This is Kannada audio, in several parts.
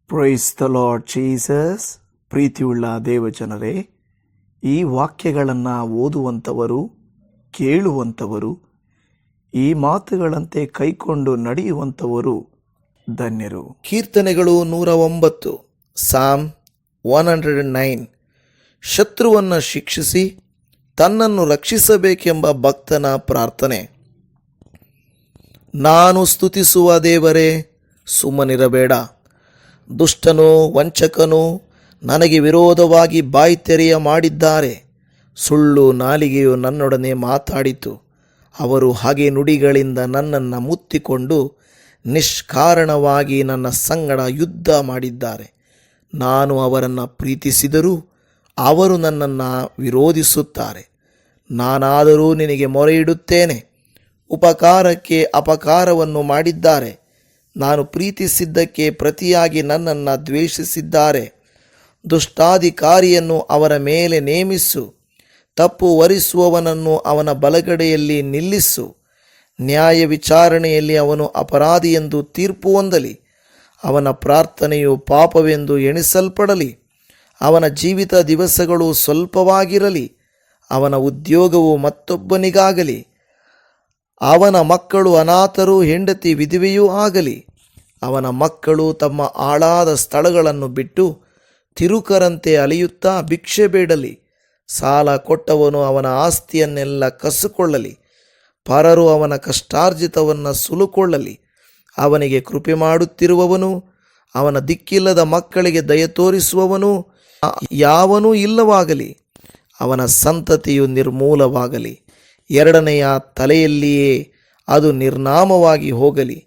Price the Lord Jesus. ಪ್ರೀತಿಯುಳ್ಳ ದೇವಜನರೇ, ಈ ವಾಕ್ಯಗಳನ್ನು ಓದುವಂಥವರು, ಕೇಳುವಂಥವರು, ಈ ಮಾತುಗಳಂತೆ ಕೈಕೊಂಡು ನಡೆಯುವಂಥವರು ಧನ್ಯರು. ಕೀರ್ತನೆಗಳು 109, ಸಾಮ್ 109. ಶತ್ರುವನ್ನು ಶಿಕ್ಷಿಸಿ ತನ್ನನ್ನು ರಕ್ಷಿಸಬೇಕೆಂಬ ಭಕ್ತನ ಪ್ರಾರ್ಥನೆ. ನಾನು ಸ್ತುತಿಸುವ ದೇವರೇ, ಸುಮ್ಮನಿರಬೇಡ. ದುಷ್ಟನು ವಂಚಕನು ನನಗೆ ವಿರೋಧವಾಗಿ ಬಾಯ್ತೆರೆಯ ಮಾಡಿದ್ದಾರೆ. ಸುಳ್ಳು ನಾಲಿಗೆಯು ನನ್ನೊಡನೆ ಮಾತಾಡಿತು. ಅವರು ಹಾಗೆ ನುಡಿಗಳಿಂದ ನನ್ನನ್ನು ಮುತ್ತಿಕೊಂಡು ನಿಷ್ಕಾರಣವಾಗಿ ನನ್ನ ಸಂಗಡ ಯುದ್ಧ ಮಾಡಿದ್ದಾರೆ. ನಾನು ಅವರನ್ನು ಪ್ರೀತಿಸಿದರೂ ಅವರು ನನ್ನನ್ನು ವಿರೋಧಿಸುತ್ತಾರೆ. ನಾನಾದರೂ ನಿನಗೆ ಮೊರೆಯಿಡುತ್ತೇನೆ. ಉಪಕಾರಕ್ಕೆ ಅಪಕಾರವನ್ನು ಮಾಡಿದ್ದಾರೆ. ನಾನು ಪ್ರೀತಿಸಿದ್ದಕ್ಕೆ ಪ್ರತಿಯಾಗಿ ನನ್ನನ್ನು ದ್ವೇಷಿಸಿದ್ದಾರೆ. ದುಷ್ಟಾಧಿಕಾರಿಯನ್ನು ಅವರ ಮೇಲೆ ನೇಮಿಸು. ತಪ್ಪು ಹೊರಿಸುವವನನ್ನು ಅವನ ಬಲಗಡೆಯಲ್ಲಿ ನಿಲ್ಲಿಸು. ನ್ಯಾಯ ವಿಚಾರಣೆಯಲ್ಲಿ ಅವನು ಅಪರಾಧಿ ಎಂದು ತೀರ್ಪು ಹೊಂದಲಿ. ಅವನ ಪ್ರಾರ್ಥನೆಯು ಪಾಪವೆಂದು ಎಣಿಸಲ್ಪಡಲಿ. ಅವನ ಜೀವಿತ ದಿವಸಗಳು ಸ್ವಲ್ಪವಾಗಿರಲಿ. ಅವನ ಉದ್ಯೋಗವು ಮತ್ತೊಬ್ಬನಿಗಾಗಲಿ. ಅವನ ಮಕ್ಕಳು ಅನಾಥರು, ಹೆಂಡತಿ ವಿಧವೆಯೂ ಆಗಲಿ. ಅವನ ಮಕ್ಕಳು ತಮ್ಮ ಹಾಳಾದ ಸ್ಥಳಗಳನ್ನು ಬಿಟ್ಟು ತಿರುಕರಂತೆ ಅಲೆಯುತ್ತಾ ಭಿಕ್ಷೆ ಬೇಡಲಿ. ಸಾಲ ಕೊಟ್ಟವನು ಅವನ ಆಸ್ತಿಯನ್ನೆಲ್ಲ ಕಸುಕೊಳ್ಳಲಿ. ಪರರು ಅವನ ಕಷ್ಟಾರ್ಜಿತವನ್ನು ಸುಲುಕೊಳ್ಳಲಿ. ಅವನಿಗೆ ಕೃಪೆ ಮಾಡುತ್ತಿರುವವನು, ಅವನ ದಿಕ್ಕಿಲ್ಲದ ಮಕ್ಕಳಿಗೆ ದಯ ತೋರಿಸುವವನು ಯಾವನೂ ಇಲ್ಲವಾಗಲಿ. ಅವನ ಸಂತತಿಯು ನಿರ್ಮೂಲವಾಗಲಿ. ಎರಡನೆಯ ತಲೆಯಲ್ಲಿಯೇ ಅದು ನಿರ್ನಾಮವಾಗಿ ಹೋಗಲಿ.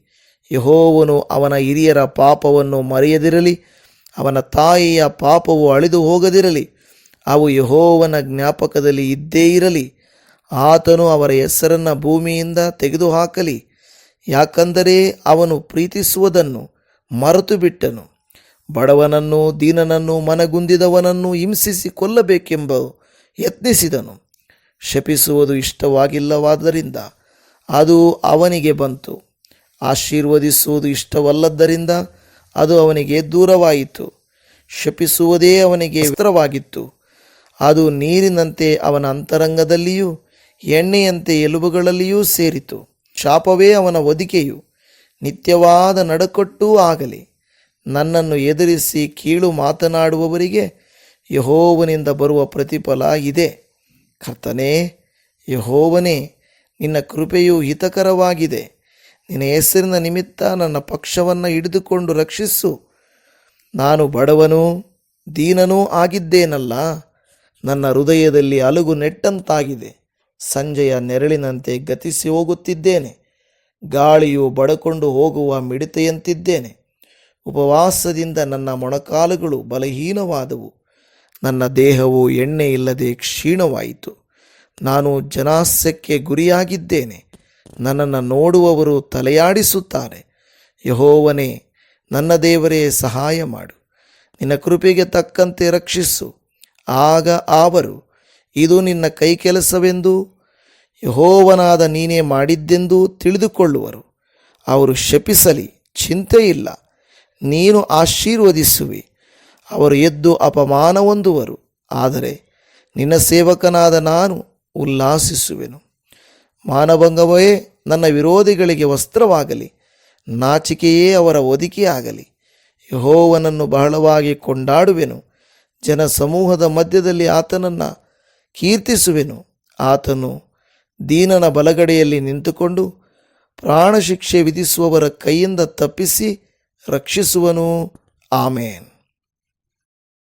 ಯೆಹೋವನು ಅವನ ಹಿರಿಯರ ಪಾಪವನ್ನು ಮರೆಯದಿರಲಿ. ಅವನ ತಾಯಿಯ ಪಾಪವು ಅಳಿದು ಹೋಗದಿರಲಿ. ಅವು ಯೆಹೋವನ ಜ್ಞಾಪಕದಲ್ಲಿ ಇದ್ದೇ ಇರಲಿ. ಆತನು ಅವರ ಹೆಸರನ್ನು ಭೂಮಿಯಿಂದ ತೆಗೆದುಹಾಕಲಿ. ಯಾಕಂದರೆ ಅವನು ಪ್ರೀತಿಸುವುದನ್ನು ಮರೆತು ಬಿಟ್ಟನು. ಬಡವನನ್ನು, ದೀನನನ್ನು, ಮನಗುಂದಿದವನನ್ನು ಹಿಂಸಿಸಿ ಕೊಲ್ಲಬೇಕೆಂಬ ಯತ್ನಿಸಿದನು. ಶಪಿಸುವುದು ಇಷ್ಟವಾಗಿಲ್ಲವಾದ್ದರಿಂದ ಅದು ಅವನಿಗೆ ಬಂತು. ಆಶೀರ್ವದಿಸುವುದು ಇಷ್ಟವಲ್ಲದ್ದರಿಂದ ಅದು ಅವನಿಗೆ ದೂರವಾಯಿತು. ಶಪಿಸುವುದೇ ಅವನಿಗೆ ಇಷ್ಟವಾಗಿತ್ತು. ಅದು ನೀರಿನಂತೆ ಅವನ ಅಂತರಂಗದಲ್ಲಿಯೂ ಎಣ್ಣೆಯಂತೆ ಎಲುಬುಗಳಲ್ಲಿಯೂ ಸೇರಿತು. ಶಾಪವೇ ಅವನ ಹೊದಿಕೆಯು. ನಿತ್ಯವಾದ ನಡುಕಟ್ಟೂ ಆಗಲಿ. ನನ್ನನ್ನು ಎದುರಿಸಿ ಕೀಳು ಮಾತನಾಡುವವರಿಗೆ ಯೆಹೋವನಿಂದ ಬರುವ ಪ್ರತಿಫಲ ಇದೆ. ಕರ್ತನೇ, ಯೆಹೋವನೇ, ನಿನ್ನ ಕೃಪೆಯು ಹಿತಕರವಾಗಿದೆ. ನಿನ್ನ ಹೆಸರಿನ ನಿಮಿತ್ತ ನನ್ನ ಪಕ್ಷವನ್ನು ಹಿಡಿದುಕೊಂಡು ರಕ್ಷಿಸು. ನಾನು ಬಡವನೂ ದೀನನೂ ಆಗಿದ್ದೇನಲ್ಲ. ನನ್ನ ಹೃದಯದಲ್ಲಿ ಅಲುಗು ನೆಟ್ಟಂತಾಗಿದೆ. ಸಂಜೆಯ ನೆರಳಿನಂತೆ ಗತಿಸಿ ಹೋಗುತ್ತಿದ್ದೇನೆ. ಗಾಳಿಯು ಬಡಕೊಂಡು ಹೋಗುವ ಮಿಡತೆಯಂತಿದ್ದೇನೆ. ಉಪವಾಸದಿಂದ ನನ್ನ ಮೊಣಕಾಲುಗಳು ಬಲಹೀನವಾದವು. ನನ್ನ ದೇಹವು ಎಣ್ಣೆ ಇಲ್ಲದೆ ಕ್ಷೀಣವಾಯಿತು. ನಾನು ಜನಾಸ್ಯಕ್ಕೆ ಗುರಿಯಾಗಿದ್ದೇನೆ. ನನ್ನನ್ನು ನೋಡುವವರು ತಲೆಯಾಡಿಸುತ್ತಾರೆ. ಯೆಹೋವನೇ, ನನ್ನ ದೇವರೇ, ಸಹಾಯ ಮಾಡು. ನಿನ್ನ ಕೃಪೆಗೆ ತಕ್ಕಂತೆ ರಕ್ಷಿಸು. ಆಗ ಅವರು ಇದು ನಿನ್ನ ಕೈಕೆಲಸವೆಂದು, ಯೆಹೋವನಾದ ನೀನೇ ಮಾಡಿದ್ದೆಂದು ತಿಳಿದುಕೊಳ್ಳುವರು. ಅವರು ಶಪಿಸಲಿ, ಚಿಂತೆಯಿಲ್ಲ, ನೀನು ಆಶೀರ್ವದಿಸುವಿ. ಅವರು ಎದ್ದು ಅಪಮಾನ ಹೊಂದುವರು, ಆದರೆ ನಿನ್ನ ಸೇವಕನಾದ ನಾನು ಉಲ್ಲಾಸಿಸುವೆನು. ಮಾನಭಂಗವೇ ನನ್ನ ವಿರೋಧಿಗಳಿಗೆ ವಸ್ತ್ರವಾಗಲಿ. ನಾಚಿಕೆಯೇ ಅವರ ಹೊದಿಕೆಯಾಗಲಿ. ಯೆಹೋವನನ್ನು ಬಹಳವಾಗಿ ಕೊಂಡಾಡುವೆನು. ಜನಸಮೂಹದ ಮಧ್ಯದಲ್ಲಿ ಆತನನ್ನು ಕೀರ್ತಿಸುವೆನು. ಆತನು ದೀನನ ಬಲಗಡೆಯಲ್ಲಿ ನಿಂತುಕೊಂಡು ಪ್ರಾಣಶಿಕ್ಷೆ ವಿಧಿಸುವವರ ಕೈಯಿಂದ ತಪ್ಪಿಸಿ ರಕ್ಷಿಸುವನು. ಆಮೇನ್.